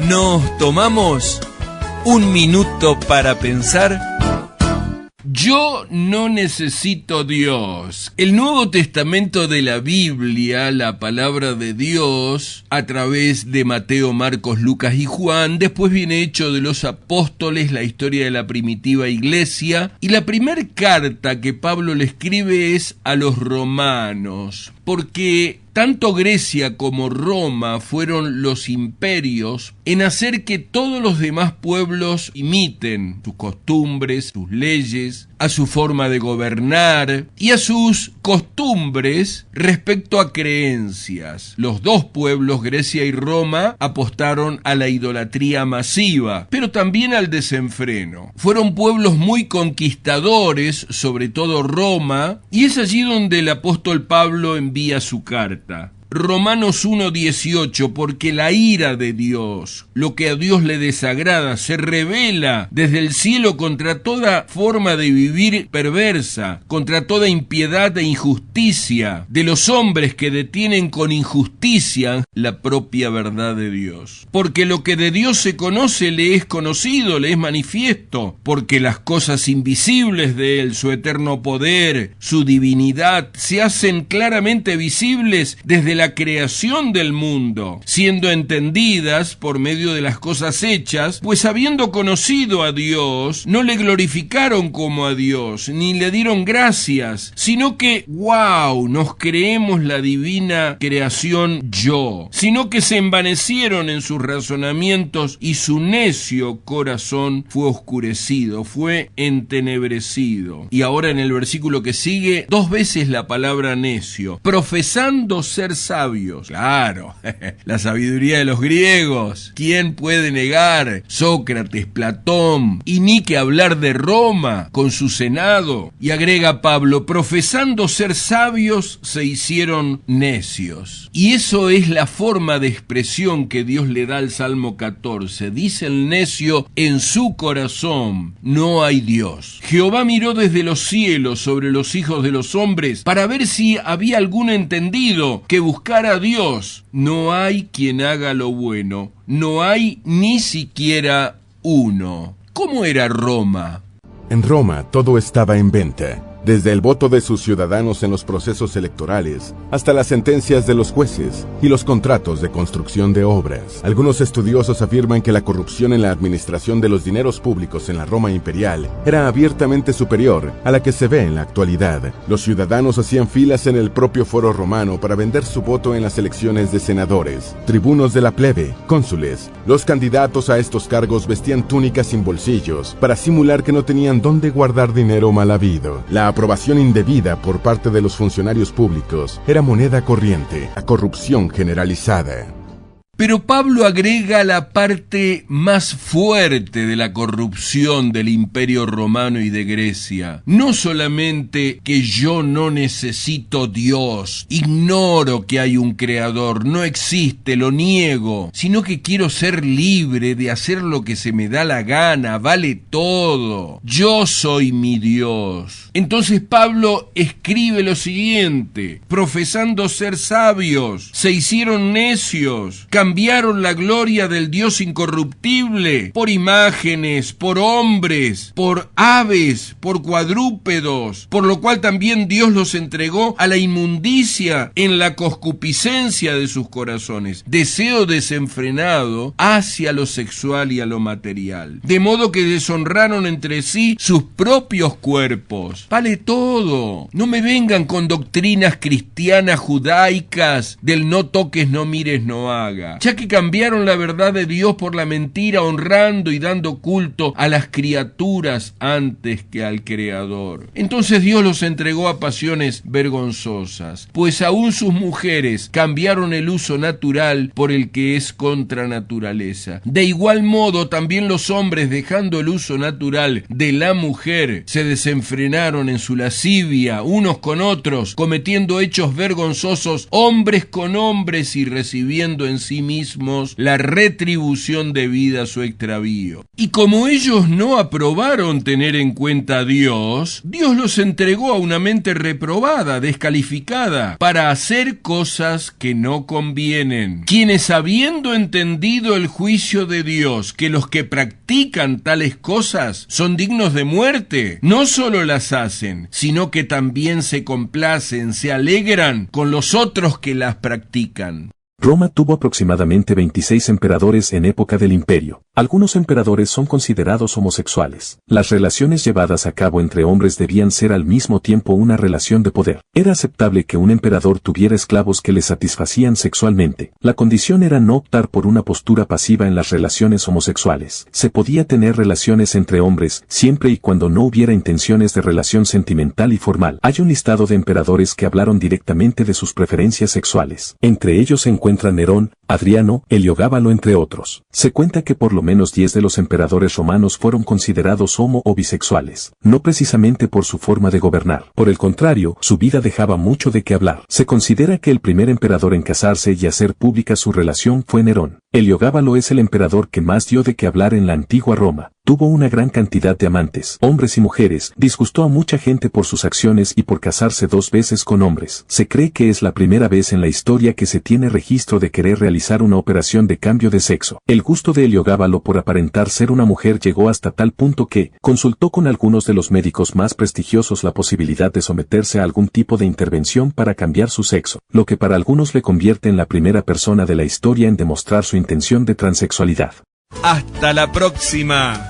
Nos tomamos un minuto para pensar. Yo no necesito Dios. El Nuevo Testamento de la Biblia, la palabra de Dios, a través de Mateo, Marcos, Lucas y Juan, después viene hecho de los apóstoles, la historia de la primitiva iglesia, y la primer carta que Pablo le escribe es a los romanos, porque tanto Grecia como Roma fueron los imperios en hacer que todos los demás pueblos imiten sus costumbres, sus leyes, a su forma de gobernar y a sus costumbres respecto a creencias. Los dos pueblos, Grecia y Roma, apostaron a la idolatría masiva, pero también al desenfreno. Fueron pueblos muy conquistadores, sobre todo Roma, y es allí donde el apóstol Pablo envía su carta. Romanos 1:18, porque la ira de Dios, lo que a Dios le desagrada, se revela desde el cielo contra toda forma de vivir perversa, contra toda impiedad e injusticia de los hombres que detienen con injusticia la propia verdad de Dios. Porque lo que de Dios se conoce le es conocido, le es manifiesto, porque las cosas invisibles de Él, su eterno poder, su divinidad, se hacen claramente visibles desde la creación del mundo, siendo entendidas por medio de las cosas hechas, pues habiendo conocido a Dios, no le glorificaron como a Dios, ni le dieron gracias, sino que, nos creemos la divina creación yo, sino que se envanecieron en sus razonamientos y su necio corazón fue oscurecido, fue entenebrecido. Y ahora en el versículo que sigue, 2 veces la palabra necio, profesando ser sabios. Claro, la sabiduría de los griegos. ¿Quién puede negar? Sócrates, Platón, y ni que hablar de Roma con su senado. Y agrega Pablo, profesando ser sabios, se hicieron necios. Y eso es la forma de expresión que Dios le da al Salmo 14. Dice el necio, en su corazón no hay Dios. Jehová miró desde los cielos sobre los hijos de los hombres para ver si había algún entendido que buscara a Dios. No hay quien haga lo bueno, no hay ni siquiera uno. ¿Cómo era Roma? En Roma todo estaba en venta, desde el voto de sus ciudadanos en los procesos electorales hasta las sentencias de los jueces y los contratos de construcción de obras. Algunos estudiosos afirman que la corrupción en la administración de los dineros públicos en la Roma imperial era abiertamente superior a la que se ve en la actualidad. Los ciudadanos hacían filas en el propio foro romano para vender su voto en las elecciones de senadores, tribunos de la plebe, cónsules. Los candidatos a estos cargos vestían túnicas sin bolsillos para simular que no tenían dónde guardar dinero mal habido. La aprobación indebida por parte de los funcionarios públicos era moneda corriente, la corrupción generalizada. Pero Pablo agrega la parte más fuerte de la corrupción del Imperio Romano y de Grecia. No solamente que yo no necesito Dios, ignoro que hay un creador, no existe, lo niego, sino que quiero ser libre de hacer lo que se me da la gana, vale todo. Yo soy mi Dios. Entonces Pablo escribe lo siguiente, profesando ser sabios, se hicieron necios, cambiaron la gloria del Dios incorruptible por imágenes, por hombres, por aves, por cuadrúpedos, por lo cual también Dios los entregó a la inmundicia en la concupiscencia de sus corazones, deseo desenfrenado hacia lo sexual y a lo material, de modo que deshonraron entre sí sus propios cuerpos. Vale todo. No me vengan con doctrinas cristianas judaicas del no toques, no mires, no hagas, ya que cambiaron la verdad de Dios por la mentira, honrando y dando culto a las criaturas antes que al Creador. Entonces Dios los entregó a pasiones vergonzosas, pues aún sus mujeres cambiaron el uso natural por el que es contra naturaleza. De igual modo, también los hombres, dejando el uso natural de la mujer, se desenfrenaron en su lascivia unos con otros, cometiendo hechos vergonzosos, hombres con hombres, y recibiendo en sí sí mismos la retribución debida a su extravío. Y como ellos no aprobaron tener en cuenta a Dios, Dios los entregó a una mente reprobada, descalificada, para hacer cosas que no convienen. Quienes, habiendo entendido el juicio de Dios, que los que practican tales cosas son dignos de muerte, no solo las hacen, sino que también se complacen, se alegran con los otros que las practican. Roma tuvo aproximadamente 26 emperadores en época del imperio. Algunos emperadores son considerados homosexuales. Las relaciones llevadas a cabo entre hombres debían ser al mismo tiempo una relación de poder. Era aceptable que un emperador tuviera esclavos que le satisfacían sexualmente. La condición era no optar por una postura pasiva en las relaciones homosexuales. Se podía tener relaciones entre hombres siempre y cuando no hubiera intenciones de relación sentimental y formal. Hay un listado de emperadores que hablaron directamente de sus preferencias sexuales. Entre ellos se encuentra Nerón, Adriano, Heliogábalo entre otros. Se cuenta que por lo menos 10 de los emperadores romanos fueron considerados homo o bisexuales, no precisamente por su forma de gobernar. Por el contrario, su vida dejaba mucho de qué hablar. Se considera que el primer emperador en casarse y hacer pública su relación fue Nerón. Heliogábalo es el emperador que más dio de qué hablar en la antigua Roma. Tuvo una gran cantidad de amantes, hombres y mujeres, disgustó a mucha gente por sus acciones y por casarse 2 veces con hombres. Se cree que es la primera vez en la historia que se tiene registro de querer realizar una operación de cambio de sexo. El gusto de Heliogábalo por aparentar ser una mujer llegó hasta tal punto que consultó con algunos de los médicos más prestigiosos la posibilidad de someterse a algún tipo de intervención para cambiar su sexo, lo que para algunos le convierte en la primera persona de la historia en demostrar su intención de transexualidad. ¡Hasta la próxima!